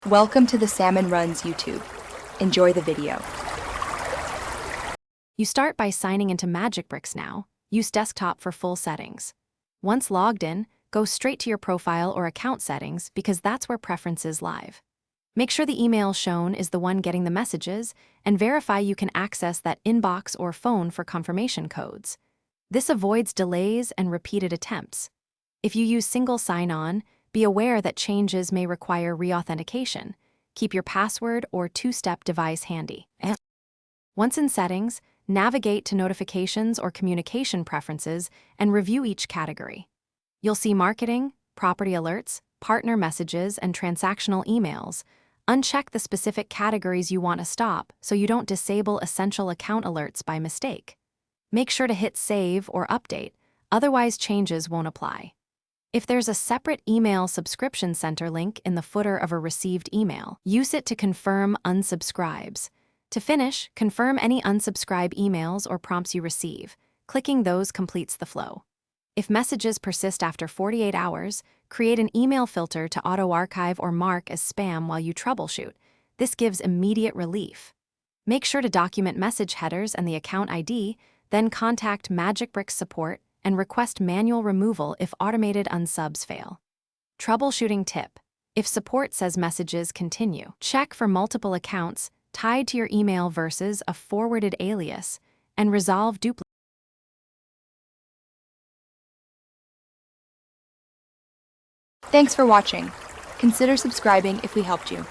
Welcome to the Salmon Runs YouTube. Enjoy the video. You start by signing into Magicbricks now. Use desktop for full settings. Once logged in, go straight to your profile or account settings because that's where preferences live. Make sure the email shown is the one getting the messages and verify you can access that inbox or phone for confirmation codes. This avoids delays and repeated attempts. If you use single sign-on, be aware that changes may require reauthentication. Keep your password or two-step device handy. Once in settings, navigate to notifications or communication preferences and review each category. You'll see marketing, property alerts, partner messages, and transactional emails. Uncheck the specific categories you want to stop so you don't disable essential account alerts by mistake. Make sure to hit save or update, otherwise changes won't apply. If there's a separate email subscription center link in the footer of a received email, use it to confirm unsubscribes. To finish, confirm any unsubscribe emails or prompts you receive. Clicking those completes the flow. If messages persist after 48 hours, create an email filter to auto-archive or mark as spam while you troubleshoot. This gives immediate relief. Make sure to document message headers and the account ID, then contact Magicbricks support and request manual removal if automated unsubs fail. Troubleshooting tip. If support says messages continue, check for multiple accounts tied to your email versus a forwarded alias, and resolve duplicate. Thanks for watching. Consider subscribing if we helped you.